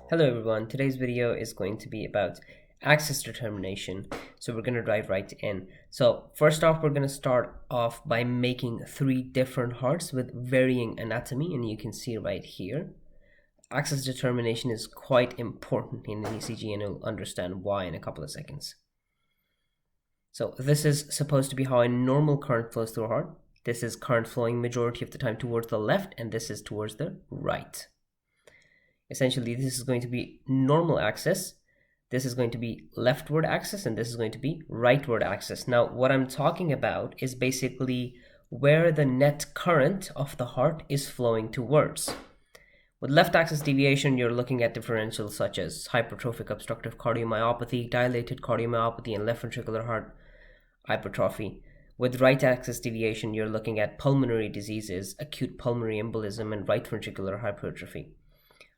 Hello everyone, today's video is going to be about axis determination. So we're going to dive right in. So first off, we're going to start off by making three different hearts with varying anatomy, and you can see right here. Axis determination is quite important in the ECG, and you'll understand why in a couple of seconds. So this is supposed to be how a normal current flows through a heart. This is current flowing majority of the time towards the left, and this is towards the right. Essentially, this is going to be normal axis, this is going to be leftward axis, and this is going to be rightward axis. Now, what I'm talking about is basically where the net current of the heart is flowing towards. With left axis deviation, you're looking at differentials such as hypertrophic obstructive cardiomyopathy, dilated cardiomyopathy, and left ventricular heart hypertrophy. With right axis deviation, you're looking at pulmonary diseases, acute pulmonary embolism, and right ventricular hypertrophy.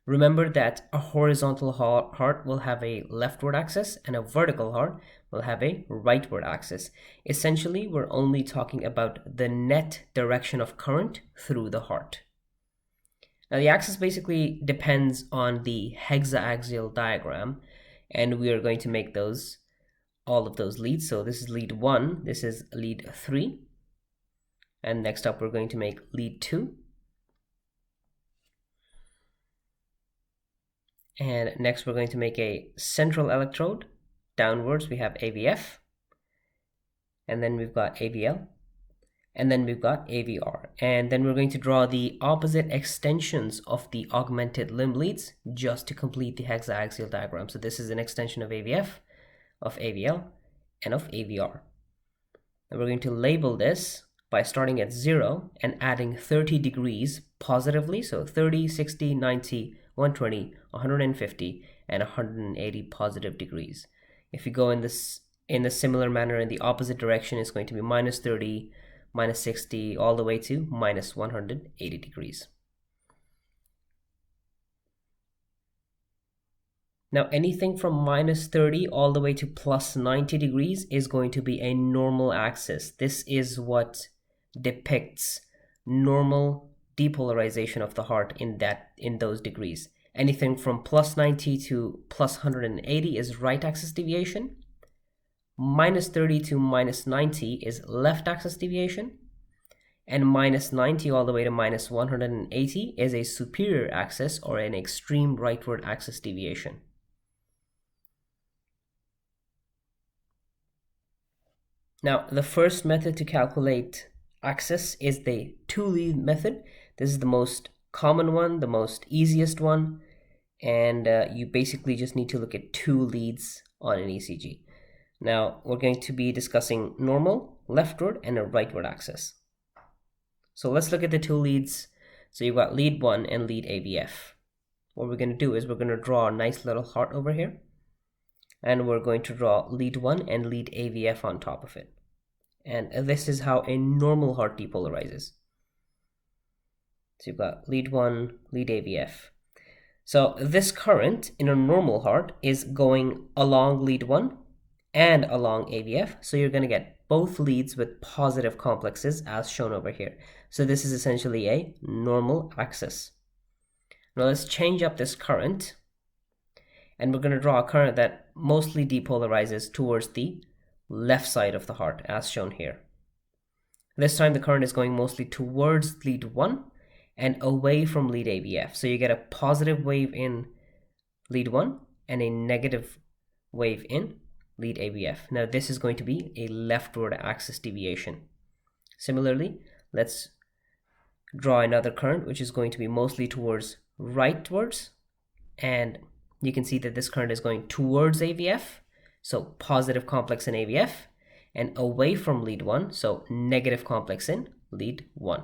Remember that a horizontal heart will have a leftward axis and a vertical heart will have a rightward axis. Essentially, we're only talking about the net direction of current through the heart. Now, the axis basically depends on the hexaaxial diagram, and we are going to make all of those leads. So this is lead 1, this is lead 3, and next up we're going to make lead 2. And next we're going to make a central electrode. Downwards we have AVF, and then we've got AVL, and then we've got AVR. And then we're going to draw the opposite extensions of the augmented limb leads just to complete the hexaaxial diagram. So this is an extension of AVF, of AVL, and of AVR. And we're going to label this by starting at 0 and adding 30 degrees positively. So 30, 60, 90, 120, 150, and 180 positive degrees. If you go in a similar manner in the opposite direction, it's going to be minus 30, minus 60, all the way to minus 180 degrees. Now, anything from minus 30 all the way to plus 90 degrees is going to be a normal axis. This is what depicts normal depolarization of the heart in those degrees. Anything from plus 90 to plus 180 is right axis deviation. Minus 30 to minus 90 is left axis deviation. And minus 90 all the way to minus 180 is a superior axis or an extreme rightward axis deviation. Now, the first method to calculate axis is the two-lead method. This is the most common one, the most easiest one, and you basically just need to look at two leads on an ECG. Now, we're going to be discussing normal, leftward, and a rightward axis. So let's look at the two leads. So you've got lead 1 and lead AVF. What we're going to do is we're going to draw a nice little heart over here, and we're going to draw lead 1 and lead AVF on top of it. And this is how a normal heart depolarizes. So you've got lead 1, lead AVF. So this current in a normal heart is going along lead 1 and along AVF. So you're going to get both leads with positive complexes as shown over here. So this is essentially a normal axis. Now let's change up this current, and we're going to draw a current that mostly depolarizes towards the left side of the heart as shown here. This time the current is going mostly towards lead 1 and away from lead AVF. So you get a positive wave in lead 1 and a negative wave in lead AVF. Now this is going to be a leftward axis deviation. Similarly, let's draw another current which is going to be mostly towards rightwards, and you can see that this current is going towards AVF, so positive complex in AVF, and away from lead 1, so negative complex in lead 1,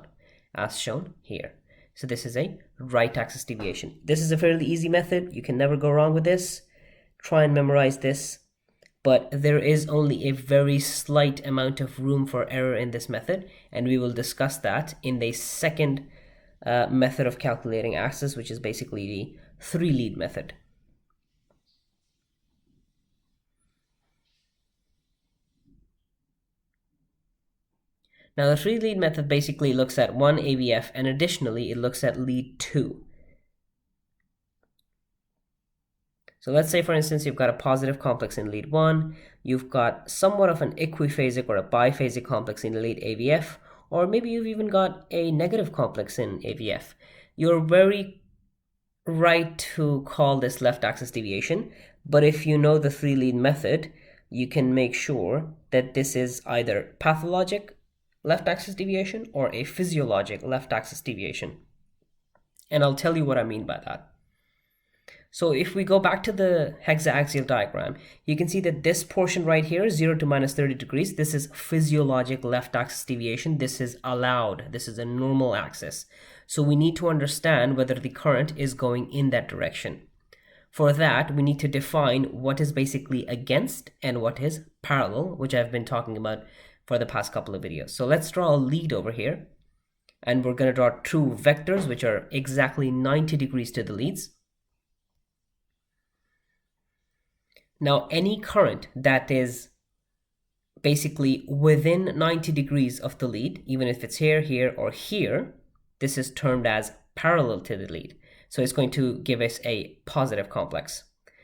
as shown here. So this is a right axis deviation. This is a fairly easy method. You can never go wrong with this. Try and memorize this, but there is only a very slight amount of room for error in this method, and we will discuss that in the second method of calculating axis, which is basically the three-lead method. Now, the three-lead method basically looks at one AVF, and additionally, it looks at lead 2. So let's say, for instance, you've got a positive complex in lead 1, you've got somewhat of an equiphasic or a biphasic complex in lead AVF, or maybe you've even got a negative complex in AVF. You're very right to call this left axis deviation, but if you know the 3-lead method, you can make sure that this is either pathologic left axis deviation or a physiologic left axis deviation. And I'll tell you what I mean by that. So if we go back to the hexaaxial diagram, you can see that this portion right here, 0 to minus 30 degrees, this is physiologic left axis deviation. This is allowed. This is a normal axis. So we need to understand whether the current is going in that direction. For that, we need to define what is basically against and what is parallel, which I've been talking about for the past couple of videos. So let's draw a lead over here. And we're going to draw two vectors, which are exactly 90 degrees to the leads. Now, any current that is basically within 90 degrees of the lead, even if it's here, here, or here, this is termed as parallel to the lead. So it's going to give us a positive complex.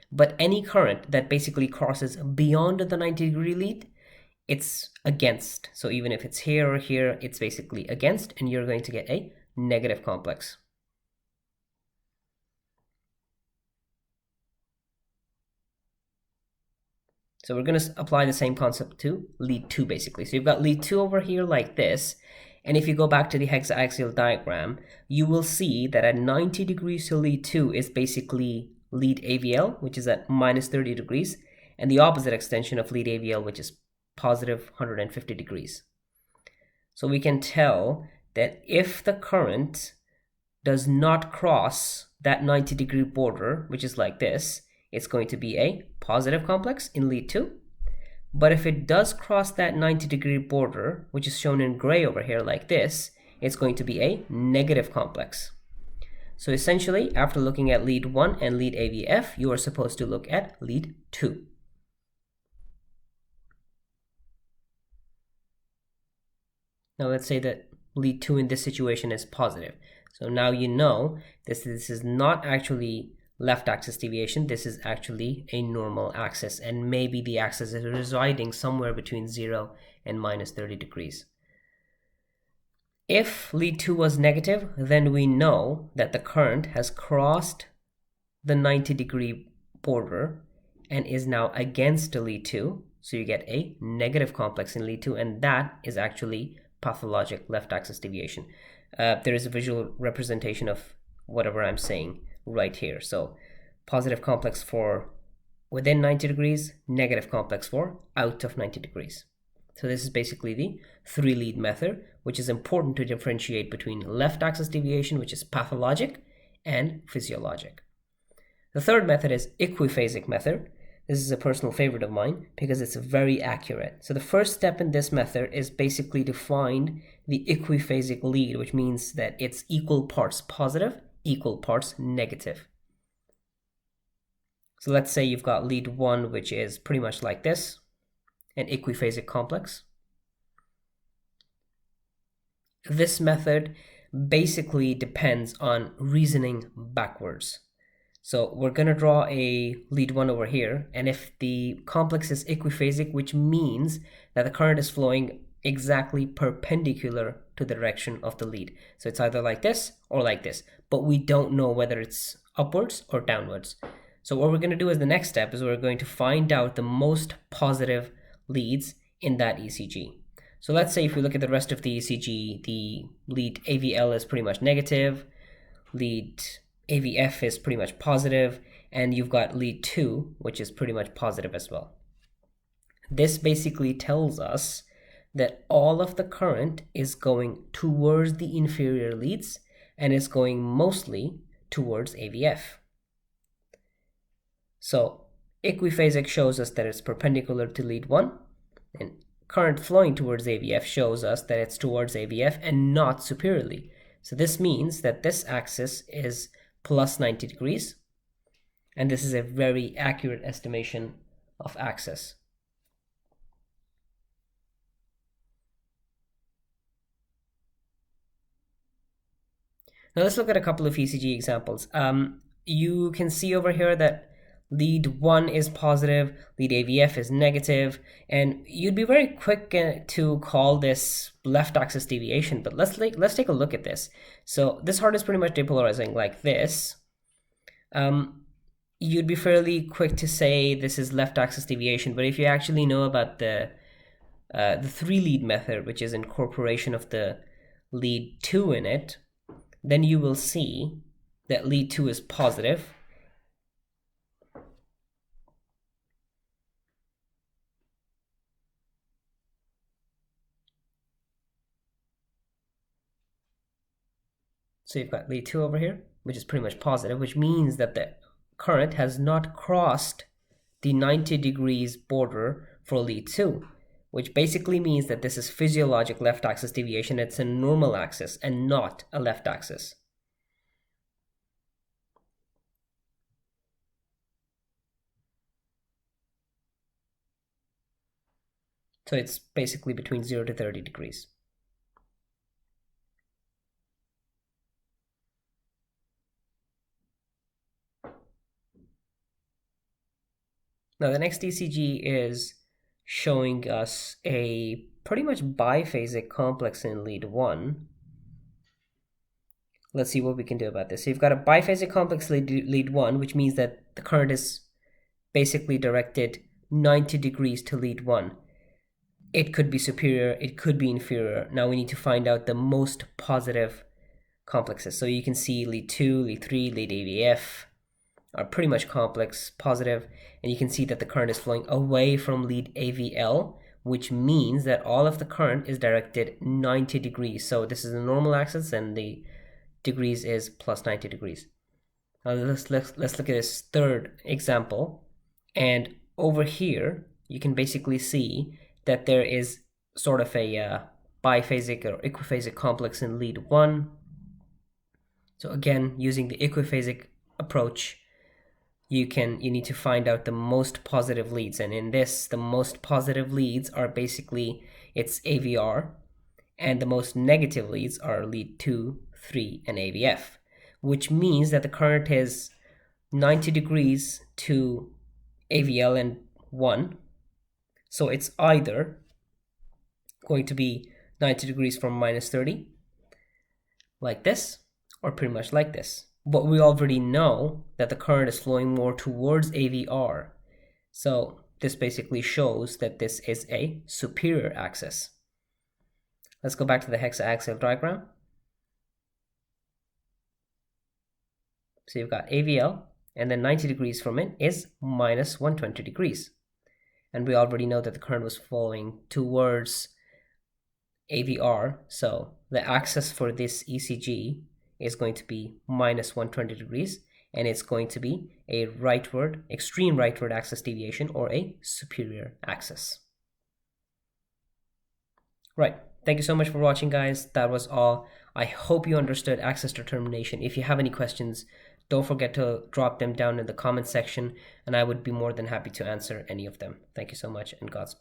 But any current that basically crosses beyond the 90-degree lead, it's against. So even if it's here or here, it's basically against, and you're going to get a negative complex. So we're going to apply the same concept to lead 2 basically. So you've got lead 2 over here like this. And if you go back to the hexaaxial diagram, you will see that at 90 degrees to lead 2 is basically lead AVL, which is at minus 30 degrees, and the opposite extension of lead AVL, which is positive 150 degrees. So we can tell that if the current does not cross that 90-degree border, which is like this, it's going to be a positive complex in lead 2. But if it does cross that 90-degree border, which is shown in gray over here like this, it's going to be a negative complex. So essentially, after looking at lead 1 and lead AVF, you are supposed to look at lead 2. Now let's say that lead 2 in this situation is positive. So now you know this is not actually left axis deviation, this is actually a normal axis, and maybe the axis is residing somewhere between 0 and minus 30 degrees. If lead 2 was negative, then we know that the current has crossed the 90-degree border and is now against lead 2, so you get a negative complex in lead 2, and that is actually pathologic left axis deviation. There is a visual representation of whatever I'm saying right here. So positive complex for within 90 degrees, negative complex for out of 90 degrees. So this is basically the 3-lead method, which is important to differentiate between left axis deviation, which is pathologic, and physiologic. The third method is equiphasic method. This is a personal favorite of mine because it's very accurate. So the first step in this method is basically to find the equiphasic lead, which means that it's equal parts positive, equal parts negative. So let's say you've got lead 1, which is pretty much like this, an equiphasic complex. This method basically depends on reasoning backwards. So we're going to draw a lead 1 over here, and if the complex is equiphasic, which means that the current is flowing exactly perpendicular to the direction of the lead. So it's either like this or like this, but we don't know whether it's upwards or downwards. So what we're going to do as the next step is we're going to find out the most positive leads in that ECG. So let's say if we look at the rest of the ECG, the lead AVL is pretty much negative, lead AVF is pretty much positive, and you've got lead 2, which is pretty much positive as well. This basically tells us that all of the current is going towards the inferior leads and is going mostly towards AVF. So equiphasic shows us that it's perpendicular to lead 1, and current flowing towards AVF shows us that it's towards AVF and not superiorly. So this means that this axis is plus 90 degrees, and this is a very accurate estimation of axis. Now let's look at a couple of ECG examples. You can see over here that lead 1 is positive, lead AVF is negative, and you'd be very quick to call this left axis deviation, but let's take a look at this. So this heart is pretty much depolarizing like this. You'd be fairly quick to say this is left axis deviation, but if you actually know about the 3-lead method, which is incorporation of the lead 2 in it, then you will see that lead 2 is positive. So you've got lead 2 over here, which is pretty much positive, which means that the current has not crossed the 90 degrees border for lead 2, which basically means that this is physiologic left axis deviation. It's a normal axis and not a left axis. So it's basically between 0 to 30 degrees. Now the next ECG is showing us a pretty much biphasic complex in lead 1. Let's see what we can do about this. So you've got a biphasic complex lead 1, which means that the current is basically directed 90 degrees to lead 1. It could be superior, it could be inferior. Now we need to find out the most positive complexes. So you can see lead 2, lead 3, lead AVF are pretty much complex, positive, and you can see that the current is flowing away from lead AVL, which means that all of the current is directed 90 degrees. So this is the normal axis and the degrees is plus 90 degrees. Now let's look at this third example, and over here you can basically see that there is sort of a biphasic or equiphasic complex in lead 1. So again, using the equiphasic approach, you need to find out the most positive leads, and in this, the most positive leads are basically it's AVR, and the most negative leads are lead 2, 3, and AVF, which means that the current is 90 degrees to AVL and 1. So it's either going to be 90 degrees from minus 30, like this, or pretty much like this. But we already know that the current is flowing more towards AVR. So this basically shows that this is a superior axis. Let's go back to the hexaaxial diagram. So you've got AVL, and then 90 degrees from it is minus 120 degrees. And we already know that the current was flowing towards AVR. So the axis for this ECG is going to be minus 120 degrees, and it's going to be a rightward, extreme rightward axis deviation, or a superior axis. Right, thank you so much for watching, guys. That was all. I hope you understood axis determination. If you have any questions, don't forget to drop them down in the comment section, and I would be more than happy to answer any of them. Thank you so much, and Godspeed.